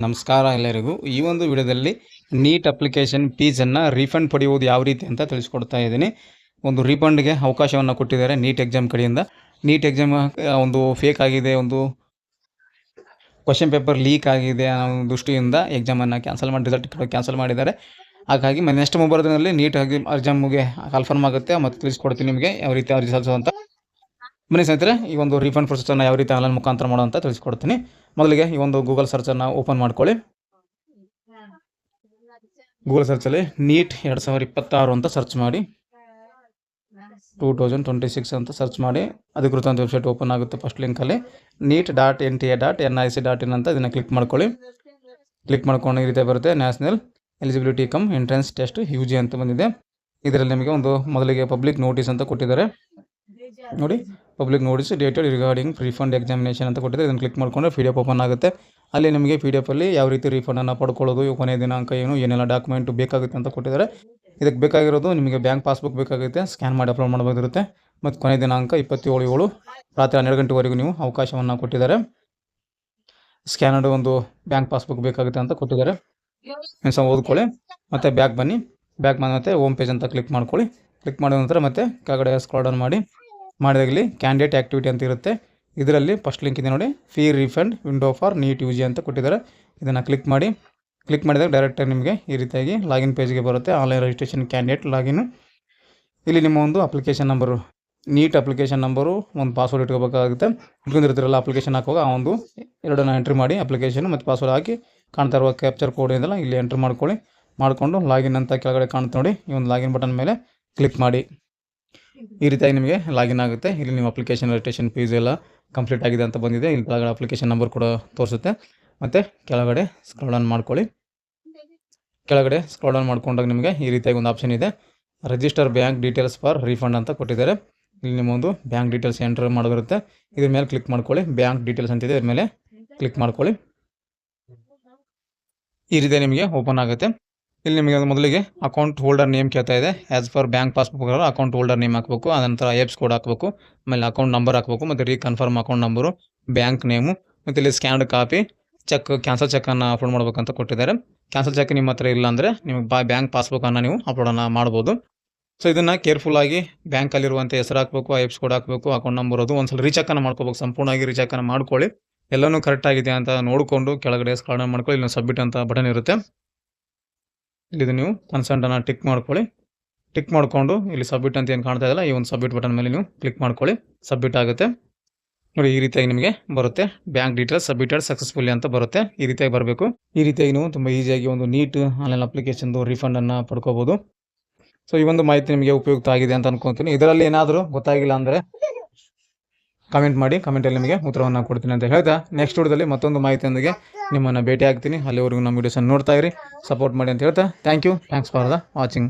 ನಮಸ್ಕಾರ ಎಲ್ಲರಿಗೂ. ಈ ಒಂದು ವಿಡಿಯೋದಲ್ಲಿ ನೀಟ್ ಅಪ್ಲಿಕೇಶನ್ ಫೀಸನ್ನು ರೀಫಂಡ್ ಪಡೆಯುವುದು ಯಾವ ರೀತಿ ಅಂತ ತಿಳಿಸ್ಕೊಡ್ತಾ ಇದ್ದೀನಿ. ಒಂದು ರೀಫಂಡ್ಗೆ ಅವಕಾಶವನ್ನು ಕೊಟ್ಟಿದ್ದಾರೆ ನೀಟ್ ಎಕ್ಸಾಮ್ ಕಡೆಯಿಂದ. ನೀಟ್ ಎಕ್ಸಾಮ್ ಒಂದು ಫೇಕ್ ಆಗಿದೆ, ಒಂದು ಕ್ವಶನ್ ಪೇಪರ್ ಲೀಕ್ ಆಗಿದೆ ಅನ್ನೋ ದೃಷ್ಟಿಯಿಂದ ಎಕ್ಸಾಮನ್ನು ಕ್ಯಾನ್ಸಲ್ ಮಾಡಿ ರಿಸಲ್ಟ್ ಕ್ಯಾನ್ಸಲ್ ಮಾಡಿದ್ದಾರೆ. ಹಾಗಾಗಿ ನೆಕ್ಸ್ಟ್ ಮೊಬೈಲ್ ದಿನದಲ್ಲಿ ನೀಟ್ ಎಕ್ಸಾಮ್ಗೆ ಕನ್ಫರ್ಮ್ ಆಗುತ್ತೆ ಮತ್ತು ತಿಳಿಸ್ಕೊಡ್ತೀನಿ ನಿಮಗೆ ಯಾವ ರೀತಿ ಅರ್ಜಿ ಸಲ್ಲಿಸೋದು ಅಂತ. ಬನ್ನಿ ಸ್ನೇಹಿತರೆ, ಈ ಒಂದು ರೀಫಂಡ್ ಪ್ರೊಸೆಸನ್ನು ಯಾವ ರೀತಿ ಆನ್ಲೈನ್ ಮುಖಾಂತರ ಮಾಡೋ ಅಂತ ತಿಳಿಸ್ಕೊಡ್ತೀನಿ. ಮೊದಲಿಗೆ ಈ ಒಂದು ಗೂಗಲ್ ಸರ್ಚನ್ನು ಓಪನ್ ಮಾಡ್ಕೊಳ್ಳಿ. ಗೂಗಲ್ ಸರ್ಚಲ್ಲಿ ನೀಟ್ 2026 ಅಂತ ಸರ್ಚ್ ಮಾಡಿ, 2026 ಅಂತ ಸರ್ಚ್ ಮಾಡಿ ಅಧಿಕೃತ ಒಂದು ವೆಬ್ಸೈಟ್ ಓಪನ್ ಆಗುತ್ತೆ. ಫಸ್ಟ್ ಲಿಂಕಲ್ಲಿ NEET.NTA.NIC.in ಅಂತ ಇದನ್ನು ಕ್ಲಿಕ್ ಮಾಡ್ಕೊಳ್ಳಿ. ಕ್ಲಿಕ್ ಮಾಡ್ಕೊಂಡು ಈ ರೀತಿ ಬರುತ್ತೆ, national eligibility come entrance test UG ಅಂತ ಬಂದಿದೆ. ಇದರಲ್ಲಿ ನಿಮಗೆ ಒಂದು ಮೊದಲಿಗೆ ಪಬ್ಲಿಕ್ ನೋಟಿಸ್ ಅಂತ ಕೊಟ್ಟಿದ್ದಾರೆ ನೋಡಿ. Public notice dated regarding refund examination ಅಂತ ಕೊಟ್ಟಿದ್ದಾರೆ. ಇದನ್ನು ಕ್ಲಿಕ್ ಮಾಡಿಕೊಂಡ್ರೆ PDF ಓಪನ್ ಆಗುತ್ತೆ. ಅಲ್ಲಿ ನಿಮಗೆ PDF ಅಲ್ಲಿ ಯಾವ ರೀತಿ ರೀಫಂಡನ್ನು ಪಡ್ಕೊಳ್ಳೋದು, ಕೊನೆಯ ದಿನಾಂಕ ಏನೆಲ್ಲ ಡಾಕ್ಯುಮೆಂಟ್ ಬೇಕಾಗುತ್ತೆ ಅಂತ ಕೊಟ್ಟಿದ್ದಾರೆ. ಇದಕ್ಕೆ ಬೇಕಾಗಿರೋದು ನಿಮಗೆ ಬ್ಯಾಂಕ್ ಪಾಸ್ಬುಕ್ ಬೇಕಾಗುತ್ತೆ, ಸ್ಕ್ಯಾನ್ ಮಾಡಿ ಅಪ್ಲೋಡ್ ಮಾಡಬೇಕಾಗಿರುತ್ತೆ. ಮತ್ತು ಕೊನೆಯ ದಿನಾಂಕ 27/7 ರಾತ್ರಿ 12 ಗಂಟೆವರೆಗೂ ನೀವು ಅವಕಾಶವನ್ನು ಕೊಟ್ಟಿದ್ದಾರೆ. ಸ್ಕ್ಯಾನರ್ಡ್ ಒಂದು ಬ್ಯಾಂಕ್ ಪಾಸ್ಬುಕ್ ಬೇಕಾಗುತ್ತೆ ಅಂತ ಕೊಟ್ಟಿದ್ದಾರೆ. ಓದ್ಕೊಳ್ಳಿ. ಮತ್ತು ಬ್ಯಾಕ್ ಬನ್ನಿ. ಬ್ಯಾಕ್ ಮತ್ತೆ ಹೋಮ್ ಪೇಜ್ ಅಂತ ಕ್ಲಿಕ್ ಮಾಡ್ಕೊಳ್ಳಿ. ಕ್ಲಿಕ್ ಮಾಡಿದ ನಂತರ ಮತ್ತೆ ಕೆಳಗಡೆ ಸ್ಕ್ರಾಲ್ ಡೌನ್ ಮಾಡಿದಾಗಲಿ ಕ್ಯಾಂಡಿಡೇಟ್ ಆ್ಯಕ್ಟಿವಿಟಿ ಅಂತ ಇರುತ್ತೆ. ಇದರಲ್ಲಿ ಫಸ್ಟ್ ಲಿಂಕ್ ಇದೆ ನೋಡಿ, fee refund window for neat UG ಅಂತ ಕೊಟ್ಟಿದ್ದಾರೆ. ಇದನ್ನು ಕ್ಲಿಕ್ ಮಾಡಿ. ಕ್ಲಿಕ್ ಮಾಡಿದಾಗ ಡೈರೆಕ್ಟಾಗಿ ನಿಮಗೆ ಈ ರೀತಿಯಾಗಿ ಲಾಗಿನ್ ಪೇಜ್ಗೆ ಬರುತ್ತೆ. Online registration candidate login. ಇಲ್ಲಿ ನಿಮ್ಮ ಒಂದು application number, NEET application number, ಒಂದು ಪಾಸ್ವರ್ಡ್ ಇಟ್ಕೋಬೇಕಾಗುತ್ತೆ. ಇಟ್ಕೊಂಡಿರ್ತೀರಲ್ಲ ಅಪ್ಲಿಕೇಶನ್ ಹಾಕುವಾಗ ಆ ಒಂದು ಎರಡನ್ನ ಎಂಟ್ರಿ ಮಾಡಿ, ಅಪ್ಲಿಕೇಶನ್ ಮತ್ತು ಪಾಸ್ವರ್ಡ್ ಹಾಕಿ ಕಾಣ್ತಾ ಇರುವ ಕ್ಯಾಪ್ಚರ್ ಕೋಡ್ ಇದೆಲ್ಲ ಇಲ್ಲಿ ಎಂಟ್ರಿ ಮಾಡಿಕೊಂಡು ಲಾಗಿನ್ ಅಂತ ಕೆಳಗಡೆ ಕಾಣುತ್ತೆ ನೋಡಿ. ಈ ಒಂದು ಲಾಗಿನ್ ಬಟನ್ ಮೇಲೆ ಕ್ಲಿಕ್ ಮಾಡಿ. ಈ ರೀತಿಯಾಗಿ ನಿಮಗೆ ಲಾಗಿನ್ ಆಗುತ್ತೆ. ಇಲ್ಲಿ ನಿಮ್ಮ ಅಪ್ಲಿಕೇಶನ್ ರಿಜಿಸ್ಟ್ರೇಷನ್ ಫೀಸ್ ಎಲ್ಲ ಕಂಪ್ಲೀಟ್ ಆಗಿದೆ ಅಂತ ಬಂದಿದೆ. ಇಲ್ಲಿ ಕೆಳಗಡೆ ಅಪ್ಲಿಕೇಶನ್ ನಂಬರ್ ಕೂಡ ತೋರಿಸುತ್ತೆ. ಮತ್ತು ಕೆಳಗಡೆ ಸ್ಕ್ರಾಲ್ ಡೌನ್ ಮಾಡ್ಕೊಳ್ಳಿ. ಕೆಳಗಡೆ ಸ್ಕ್ರಾಲ್ ಡೌನ್ ಮಾಡ್ಕೊಂಡಾಗ ನಿಮಗೆ ಈ ರೀತಿಯಾಗಿ ಒಂದು ಆಪ್ಷನ್ ಇದೆ, register bank details for refund ಅಂತ ಕೊಟ್ಟಿದ್ದಾರೆ. ಇಲ್ಲಿ ನಿಮ್ಮ ಒಂದು ಬ್ಯಾಂಕ್ ಡೀಟೇಲ್ಸ್ ಎಂಟರ್ ಮಾಡೋದಿರುತ್ತೆ. ಇದ್ರ ಮೇಲೆ ಕ್ಲಿಕ್ ಮಾಡ್ಕೊಳ್ಳಿ. ಬ್ಯಾಂಕ್ ಡೀಟೇಲ್ಸ್ ಅಂತಿದೆ, ಇದ್ರ ಮೇಲೆ ಕ್ಲಿಕ್ ಮಾಡ್ಕೊಳ್ಳಿ. ಈ ರೀತಿ ನಿಮಗೆ ಓಪನ್ ಆಗುತ್ತೆ. ಇಲ್ಲಿ ನಿಮಗೆ ಮೊದಲಿಗೆ ಅಕೌಂಟ್ ಹೋಲ್ಡರ್ ನೇಮ್ ಕೇಳ್ತಾ ಇದೆ. As for bank passbook account holder name ಹಾಕಬೇಕು, ಅನಂತರ ಎಪ್ಸ್ ಕೋಡ್ ಹಾಕಬೇಕು, ಆಮೇಲೆ ಅಕೌಂಟ್ ನಂಬರ್ ಹಾಕಬೇಕು, ಮತ್ತು reconfirm account number, bank name, ಮತ್ತು ಇಲ್ಲಿ ಸ್ಕ್ಯಾನ್ಡ್ ಕಾಪಿ ಚೆಕ್, ಕ್ಯಾನ್ಸಲ್ ಚೆಕ್ಕನ್ನು ಅಪ್ಲೋಡ್ ಮಾಡಬೇಕಂತ ಕೊಟ್ಟಿದ್ದಾರೆ. ಕ್ಯಾನ್ಸಲ್ ಚೆಕ್ ನಿಮ್ಮ ಹತ್ರ ಇಲ್ಲ ಅಂದರೆ ನಿಮಗೆ ಬ್ಯಾಂಕ್ ಪಾಸ್ಬುಕ್ಕನ್ನು ನೀವು ಅಪ್ಲೋಡನ್ನು ಮಾಡ್ಬೋದು. ಸೊ ಇದನ್ನು ಕೇರ್ಫುಲ್ಲಾಗಿ ಬ್ಯಾಂಕಲ್ಲಿರುವಂಥ ಹೆಸರು ಹಾಕಬೇಕು, ಎಪ್ಸ್ ಕೋಡ್ ಹಾಕಬೇಕು, ಅಕೌಂಟ್ ನಂಬರ್ ಅದು ಒಂದ್ಸಲ ರೀಚೆಕ್ಕನ್ನು ಮಾಡ್ಕೋಬೇಕು. ಸಂಪೂರ್ಣವಾಗಿ ರೀಚೆಕ್ಕನ್ನು ಮಾಡ್ಕೊಳ್ಳಿ. ಎಲ್ಲನೂ ಕರೆಕ್ಟ್ ಆಗಿದೆ ಅಂತ ನೋಡಿಕೊಂಡು ಕೆಳಗಡೆ ಸ್ಕ್ರಾಲ್ ಡೌನ್ ಮಾಡ್ಕೊಳ್ಳಿ. ಇಲ್ಲಿ ಸಬ್ಮಿಟ್ ಅಂತ ಬಟನ್ ಇರುತ್ತೆ. ಇಲ್ಲಿ ನೀವು ಕನ್ಸೆಂಟನ್ನು ಟಿಕ್ ಮಾಡ್ಕೊಳ್ಳಿ. ಟಿಕ್ ಮಾಡಿಕೊಂಡು ಇಲ್ಲಿ ಸಬ್ಮಿಟ್ ಅಂತ ಏನು ಕಾಣ್ತಾ ಇದೆಯಲ್ಲ, ಈ ಒಂದು ಸಬ್ಮಿಟ್ ಬಟನ್ ಮೇಲೆ ನೀವು ಕ್ಲಿಕ್ ಮಾಡ್ಕೊಳ್ಳಿ. ಸಬ್ಮಿಟ್ ಆಗುತ್ತೆ ನೋಡಿ. ಈ ರೀತಿಯಾಗಿ ನಿಮಗೆ ಬರುತ್ತೆ, ಬ್ಯಾಂಕ್ ಡೀಟೇಲ್ಸ್ ಸಬ್ಮಿಟೆಡ್ ಸಕ್ಸಸ್ಫುಲಿ ಅಂತ ಬರುತ್ತೆ. ಈ ರೀತಿಯಾಗಿ ಬರಬೇಕು. ಈ ರೀತಿಯಾಗಿ ನೀವು ತುಂಬ ಈಸಿಯಾಗಿ ಒಂದು ನೀಟ್ ಆನ್ಲೈನ್ ಅಪ್ಲಿಕೇಶನ್ದು ರೀಫಂಡನ್ನು ಪಡ್ಕೋಬೋದು. ಸೊ ಈ ಒಂದು ಮಾಹಿತಿ ನಿಮಗೆ ಉಪಯುಕ್ತ ಆಗಿದೆ ಅಂತ ಅನ್ಕೊತೀನಿ. ಇದರಲ್ಲಿ ಏನಾದರೂ ಗೊತ್ತಾಗಿಲ್ಲ ಅಂದರೆ ಕಮೆಂಟ್ ಮಾಡಿ, ಕಮೆಂಟಲ್ಲಿ ನಿಮಗೆ ಉತ್ತರವನ್ನು ಕೊಡ್ತೀನಿ ಅಂತ ಹೇಳ್ತಾ ನೆಕ್ಸ್ಟ್ ವಿಡಿಯೋದಲ್ಲಿ ಮತ್ತೊಂದು ಮಾಹಿತಿಯೊಂದಿಗೆ ನಿಮ್ಮನ್ನು ಭೇಟಿ ಆಗ್ತೀನಿ. ಅಲ್ಲಿವರೆಗೂ ನಮ್ಮ ವಿಡಿಯೋಸನ್ನು ನೋಡ್ತಾ ಇರಿ, ಸಪೋರ್ಟ್ ಮಾಡಿ ಅಂತ ಹೇಳ್ತಾ ಥ್ಯಾಂಕ್ಸ್ ಫಾರ್ ದ ವಾಚಿಂಗ್.